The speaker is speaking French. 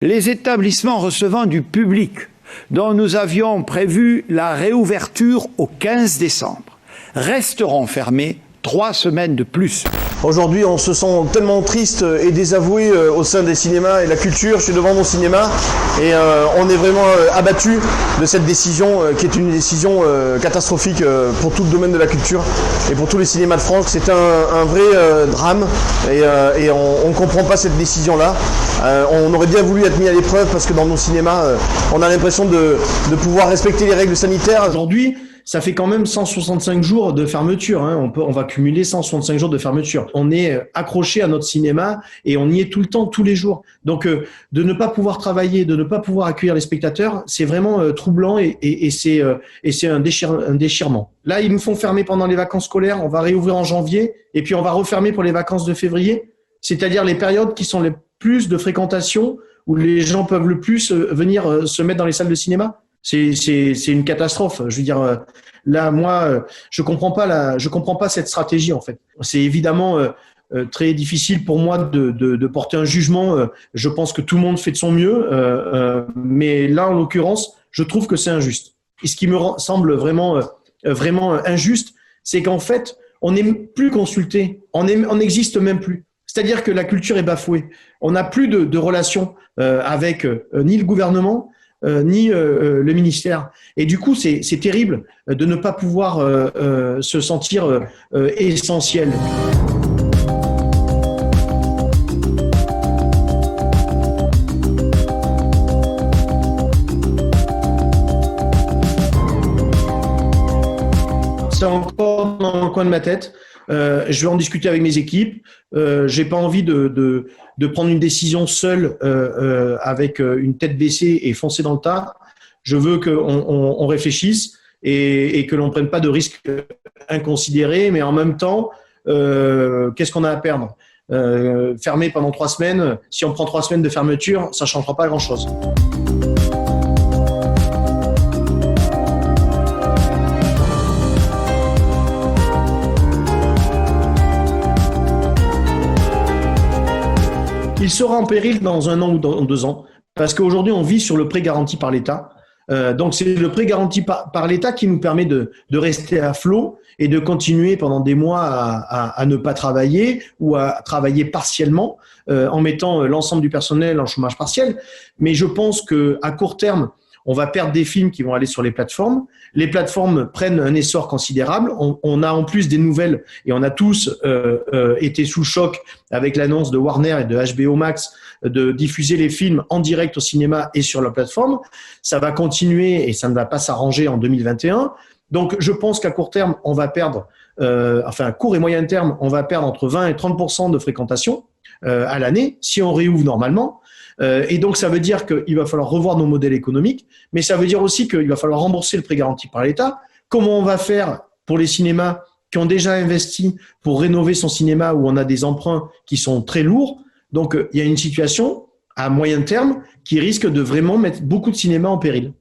Les établissements recevant du public, dont nous avions prévu la réouverture au 15 décembre, resteront fermés 3 semaines de plus. Aujourd'hui, on se sent tellement triste et désavoué au sein des cinémas et de la culture. Je suis devant mon cinéma et on est vraiment abattu de cette décision qui est une décision catastrophique pour tout le domaine de la culture et pour tous les cinémas de France. C'est un vrai drame et on ne comprend pas cette décision-là. On aurait bien voulu être mis à l'épreuve parce que dans nos cinémas, on a l'impression de pouvoir respecter les règles sanitaires. Aujourd'hui, ça fait quand même 165 jours de fermeture. Hein. On va cumuler 165 jours de fermeture. On est accroché à notre cinéma et on y est tout le temps, tous les jours. Donc, de ne pas pouvoir travailler, de ne pas pouvoir accueillir les spectateurs, c'est vraiment troublant et c'est un déchirement. Là, ils nous font fermer pendant les vacances scolaires. On va réouvrir en janvier et puis on va refermer pour les vacances de février. C'est-à-dire les périodes qui sont les plus de fréquentation où les gens peuvent le plus venir se mettre dans les salles de cinéma. C'est une catastrophe. Je veux dire, là, moi, je comprends pas cette stratégie en fait. C'est évidemment très difficile pour moi de porter un jugement. Je pense que tout le monde fait de son mieux, mais là, en l'occurrence, je trouve que c'est injuste. Et ce qui me semble vraiment injuste, c'est qu'en fait, on n'est plus consulté, on n'existe même plus. C'est-à-dire que la culture est bafouée. On n'a plus de relation avec ni le gouvernement, ni le ministère. Et du coup, c'est terrible de ne pas pouvoir se sentir essentiel. C'est encore dans le coin de ma tête. Je vais en discuter avec mes équipes. J'ai pas envie de prendre une décision seule avec une tête baissée et foncer dans le tas. Je veux qu'on réfléchisse et que l'on prenne pas de risques inconsidérés, mais en même temps, qu'est-ce qu'on a à perdre ? Fermer pendant 3 semaines, si on prend 3 semaines de fermeture, ça changera pas grand-chose. Il sera en péril dans 1 an ou dans 2 ans, parce qu'aujourd'hui, on vit sur le prêt garanti par l'État. Donc, c'est le prêt garanti par l'État qui nous permet de rester à flot et de continuer pendant des mois à ne pas travailler ou à travailler partiellement en mettant l'ensemble du personnel en chômage partiel. Mais je pense qu'à court terme, on va perdre des films qui vont aller sur les plateformes. Les plateformes prennent un essor considérable. On a en plus des nouvelles et on a tous été sous choc avec l'annonce de Warner et de HBO Max de diffuser les films en direct au cinéma et sur la plateforme. Ça va continuer et ça ne va pas s'arranger en 2021. Donc, je pense qu'à court terme, on va perdre, à court et moyen terme, on va perdre entre 20 et 30% de fréquentation à l'année si on réouvre normalement. Et donc, ça veut dire qu'il va falloir revoir nos modèles économiques, mais ça veut dire aussi qu'il va falloir rembourser le prêt garanti par l'État. Comment on va faire pour les cinémas qui ont déjà investi pour rénover son cinéma où on a des emprunts qui sont très lourds? Donc, il y a une situation à moyen terme qui risque de vraiment mettre beaucoup de cinémas en péril.